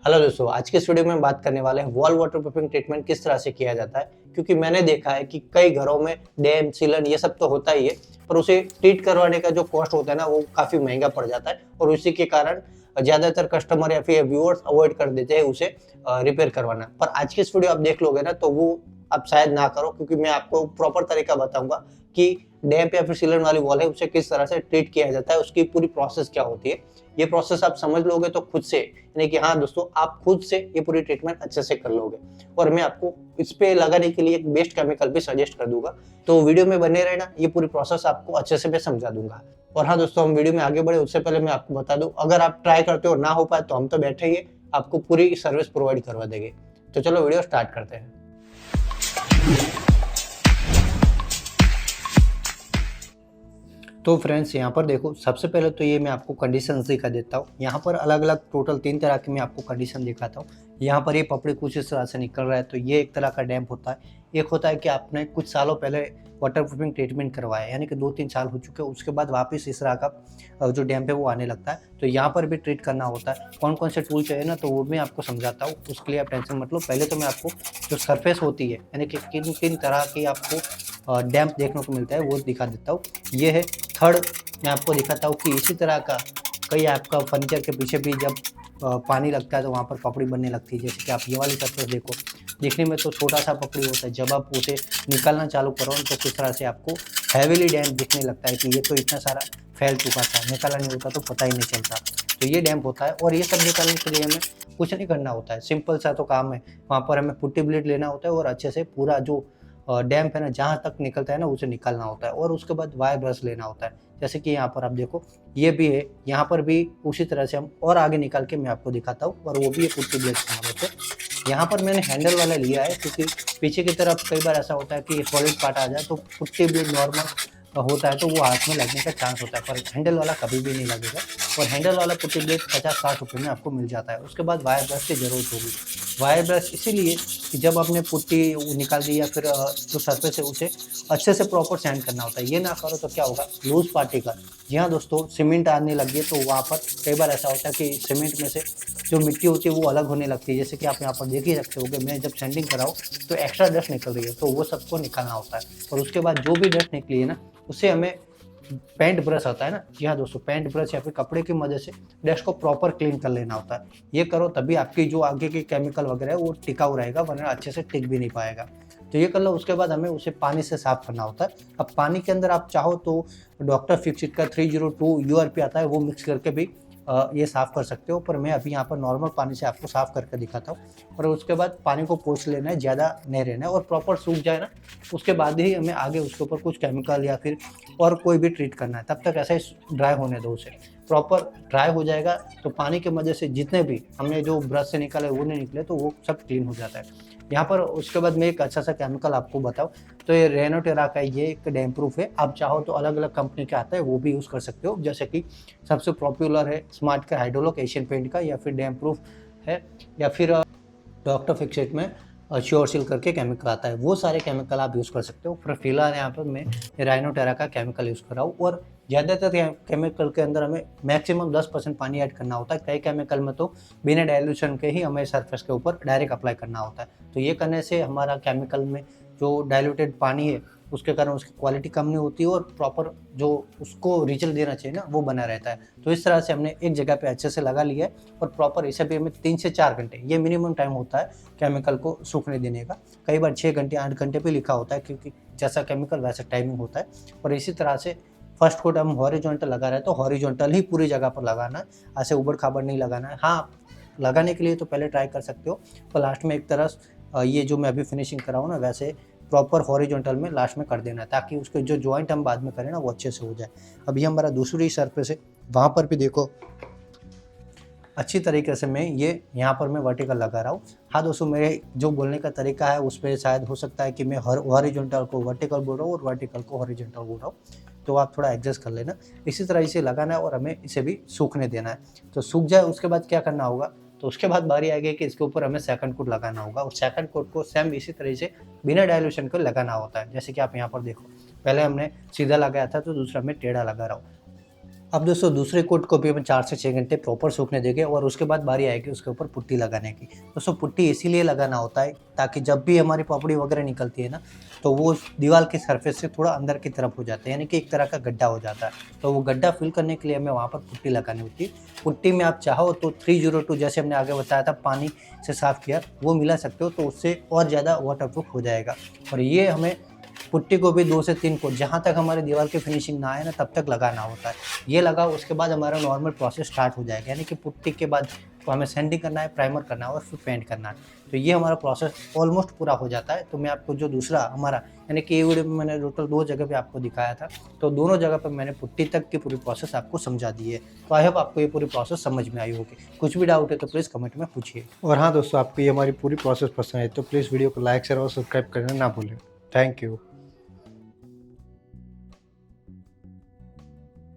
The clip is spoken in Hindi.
हेलो दोस्तों, आज के इस वीडियो में बात करने वाले हैं वॉल वाटरप्रूफिंग ट्रीटमेंट किस तरह से किया जाता है। क्योंकि मैंने देखा है कि कई घरों में डैम सीलन ये सब तो होता ही है, पर उसे ट्रीट करवाने का जो कॉस्ट होता है ना, वो काफ़ी महंगा पड़ जाता है और उसी के कारण ज़्यादातर कस्टमर या फिर व्यूअर्स अवॉइड कर देते हैं उसे रिपेयर करवाना। पर आज की इस वीडियो आप देख लोगे ना, तो वो आप शायद ना करो, क्योंकि मैं आपको प्रॉपर तरीका बताऊंगा कि डैम्प या फिर सीलन वाली वॉल है उसे किस तरह से ट्रीट किया जाता है, उसकी पूरी प्रोसेस क्या होती है। ये प्रोसेस आप समझ लोगे तो खुद से, यानी कि हाँ दोस्तों, आप खुद से ये पूरी ट्रीटमेंट अच्छे से कर लोगे। और मैं आपको इस पे लगाने के लिए एक बेस्ट केमिकल भी सजेस्ट कर दूंगा, तो वीडियो में बने रहना, ये पूरी प्रोसेस आपको अच्छे से मैं समझा दूंगा। और हाँ दोस्तों, हम वीडियो में आगे बढ़े उससे पहले मैं आपको बता दूं, अगर आप ट्राई करते हो ना हो पाए तो हम तो बैठे ही हैं, आपको पूरी सर्विस प्रोवाइड करवा देंगे। तो चलो वीडियो स्टार्ट करते हैं। तो फ्रेंड्स, यहाँ पर देखो, सबसे पहले तो ये मैं आपको कंडीशंस दिखा देता हूँ। यहाँ पर अलग अलग टोटल 3 तरह की मैं आपको कंडीशन दिखाता हूँ। यहाँ पर ये पपड़ी कुछ इस तरह से निकल रहा है, तो ये एक तरह का डैम्प होता है। एक होता है कि आपने कुछ सालों पहले वाटरप्रूफिंग ट्रीटमेंट करवाया, यानी कि 2-3 साल हो चुके हैं, उसके बाद वापस इस तरह का जो डैम्प है वो आने लगता है। तो यहाँ पर भी ट्रीट करना होता है। कौन कौन से टूल चाहिए ना, तो वो मैं आपको समझाता हूँ, उसके लिए आप टेंशन मत लो। पहले तो मैं आपको जो सरफेस होती है, यानी कि किन किन तरह की आपको डैम्प देखने को मिलता है वो दिखा देता हूँ। ये है थर्ड। मैं आपको दिखाता हूँ कि इसी तरह का कई आपका फर्नीचर के पीछे भी जब पानी लगता है तो वहाँ पर पपड़ी बनने लगती है। जैसे कि आप ये वाली सरफेस देखो, दिखने में तो छोटा सा पपड़ी होता है, जब आप उसे निकालना चालू करो तो किस तरह से आपको हैवीली डैम्प दिखने लगता है कि ये तो इतना सारा फैल चुका था, निकाला नहीं होता तो पता ही नहीं चलता। तो ये डैम्प होता है, और ये सब निकालने के लिए हमें कुछ नहीं करना होता है, सिंपल सा तो काम है। वहाँ पर हमें पुट्टी ब्लेड लेना होता है और अच्छे से पूरा जो डैम्प है ना, जहाँ तक निकलता है ना, उसे निकालना होता है। और उसके बाद वायर ब्रश लेना होता है। जैसे कि यहाँ पर आप देखो, ये भी है, यहाँ पर भी उसी तरह से हम और आगे निकाल के मैं आपको दिखाता हूँ, और वो भी एक पुट्टी ब्लेड की मदद से। यहाँ पर मैंने हैंडल वाला लिया है, क्योंकि पीछे की तरफ कई बार ऐसा होता है कि सॉलिड पार्ट आ जाए, तो पुट्टी ब्लेड नॉर्मल होता है तो वो हाथ में लगने का चांस होता है, पर हैंडल वाला कभी भी नहीं लगेगा। और हैंडल वाला पुट्टी ब्लेड 50-60 रुपये में आपको मिल जाता है। उसके बाद वायर ब्रश की ज़रूरत होगी। वायर ब्रश इसीलिए कि जब आपने पुट्टी निकाल दी या फिर जो सरफेस है उसे अच्छे से प्रॉपर सैंड करना होता है। ये ना करो तो क्या होगा, लूज पार्टिकल। जी हाँ दोस्तों, सीमेंट आने लगी है तो वहाँ पर कई बार ऐसा होता है कि सीमेंट में से जो मिट्टी होती है वो अलग होने लगती है। जैसे कि आप यहाँ पर देख ही सकते होगे, मैं जब सैंडिंग कराऊँ तो एक्स्ट्रा डस्ट निकल रही है, तो वो सबको निकालना होता है। और उसके बाद जो भी डस्ट निकली है ना, उससे हमें पेंट ब्रश आता है ना, जी हाँ दोस्तों, पेंट ब्रश या फिर कपड़े की मदद से डस्ट को प्रॉपर क्लीन कर लेना होता है। ये करो तभी आपकी जो आगे की केमिकल वगैरह है वो टिकाऊ रहेगा, वरना अच्छे से टिक भी नहीं पाएगा। तो ये कर लो। उसके बाद हमें उसे पानी से साफ करना होता है। अब पानी के अंदर आप चाहो तो डॉक्टर फिक्सिट का 302 यूआरपी आता है, वो मिक्स करके भी ये साफ़ कर सकते हो, पर मैं अभी यहाँ पर नॉर्मल पानी से आपको साफ़ करके दिखाता हूँ। और उसके बाद पानी को पोंछ लेना है, ज़्यादा नहीं रहना है, और प्रॉपर सूख जाए ना, उसके बाद ही हमें आगे उसके ऊपर कुछ केमिकल या फिर और कोई भी ट्रीट करना है। तब तक ऐसा ही ड्राई होने दो उसे। प्रॉपर ड्राई हो जाएगा तो पानी की वजह से जितने भी हमने जो ब्रश से निकाले वो नहीं निकले, तो वो सब क्लीन हो जाता है यहाँ पर। उसके बाद मैं एक अच्छा सा केमिकल आपको बताऊँ, तो ये रेनोटेरा का ये एक डैम्प प्रूफ है। आप चाहो तो अलग अलग कंपनी के आता है, वो भी यूज़ कर सकते हो। जैसे कि सबसे पॉपुलर है स्मार्ट का हाइड्रोलॉक एशियन पेंट का, या फिर डैम्प प्रूफ है, या फिर डॉक्टर फिक्सेट में श्योरसील करके केमिकल आता है। वो सारे केमिकल आप यूज़ कर सकते हो। पर फिलहाल यहाँ पर मैं राइनोटेरा का केमिकल यूज़ कर रहा हूँ। और ज़्यादातर केमिकल के अंदर हमें मैक्सिमम 10% पानी ऐड करना होता है। कई केमिकल में तो बिना डाइल्यूशन के ही हमें सरफेस के ऊपर डायरेक्ट अप्लाई करना होता है। तो ये करने से हमारा केमिकल में जो डाइल्यूटेड पानी है उसके कारण उसकी क्वालिटी कम नहीं होती, और प्रॉपर जो उसको रिजल्ट देना चाहिए ना, वो बना रहता है। तो इस तरह से हमने एक जगह पे अच्छे से लगा लिया है, और प्रॉपर इसे भी हमें 3 से 4 घंटे, ये मिनिमम टाइम होता है केमिकल को सूखने देने का। कई बार 6 घंटे 8 घंटे पे लिखा होता है, क्योंकि जैसा केमिकल वैसा टाइमिंग होता है। और इसी तरह से फर्स्ट कोट हम हॉरिजॉन्टल लगा रहे हैं, तो हॉरिजॉन्टल ही पूरी जगह पर लगाना है, ऐसे उबड़ खाबड़ नहीं लगाना है। हाँ, लगाने के लिए तो पहले ट्राई कर सकते हो, पर लास्ट में एक तरह ये जो मैं अभी फिनिशिंग कर रहा हूँ ना, वैसे प्रॉपर हॉरिजॉन्टल में लास्ट में कर देना है, ताकि उसके जो जॉइंट हम बाद में करें ना, वो अच्छे से हो जाए। अभी हमारा दूसरी सरफेस है, वहाँ पर भी देखो अच्छी तरीके से मैं ये यहाँ पर मैं वर्टिकल लगा रहा हूँ। हाँ दोस्तों, मेरे जो बोलने का तरीका है उस पर शायद हो सकता है कि मैं हॉरिजॉन्टल को वर्टिकल बोल रहा हूँ और वर्टिकल को हॉरिजॉन्टल बोल रहा हूँ, तो आप थोड़ा एडजस्ट कर लेना। इसी तरह इसे लगाना है और हमें इसे भी सूखने देना है। तो सूख जाए उसके बाद क्या करना होगा, तो उसके बाद बारी आएगी कि इसके ऊपर हमें सेकंड कोट लगाना होगा, और सेकंड कोट को सेम इसी तरह से बिना डाइल्यूशन को लगाना होता है। जैसे कि आप यहाँ पर देखो, पहले हमने सीधा लगाया था, तो दूसरा मैं टेढ़ा लगा रहा हूँ। अब दोस्तों दूसरे कोट को भी हमें 4 से 6 घंटे प्रॉपर सूखने देंगे और उसके बाद बारी आएगी उसके ऊपर पुट्टी लगाने की। दोस्तों पुट्टी इसीलिए लगाना होता है ताकि जब भी हमारी पपड़ी वगैरह निकलती है ना, तो वो दीवार के सरफेस से थोड़ा अंदर की तरफ हो जाता है, यानी कि एक तरह का गड्ढा हो जाता है। तो वो गड्ढा फिल करने के लिए हमें वहाँ पर पुट्टी लगानी होती है। पुट्टी में आप चाहो तो 302 जैसे हमने आगे बताया था पानी से साफ़ किया, वो मिला सकते हो, तो उससे और ज़्यादा वाटरप्रूफ हो जाएगा। और ये हमें पुट्टी को भी 2 से 3 कोट जहाँ तक हमारे दीवार की फिनिशिंग ना आए ना तब तक लगाना होता है। ये लगाओ उसके बाद हमारा नॉर्मल प्रोसेस स्टार्ट हो जाएगा, यानी कि पुट्टी के बाद तो हमें सैंडिंग करना है, प्राइमर करना है और फिर पेंट करना है। तो ये हमारा प्रोसेस ऑलमोस्ट पूरा हो जाता है। तो मैं आपको जो दूसरा हमारा यानी कि ये वीडियो में मैंने टोटल 2 जगह पे आपको दिखाया था, तो दोनों जगह पे मैंने पुट्टी तक की पूरी प्रोसेस आपको समझा दी है। तो आई होप आपको ये पूरी प्रोसेस समझ में आई होगी। कुछ भी डाउट है तो प्लीज़ कमेंट में पूछिए। और हाँ दोस्तों, आपको ये हमारी पूरी प्रोसेस पसंद है तो प्लीज़ वीडियो को लाइक, शेयर और सब्सक्राइब करना ना भूलें। Thank you.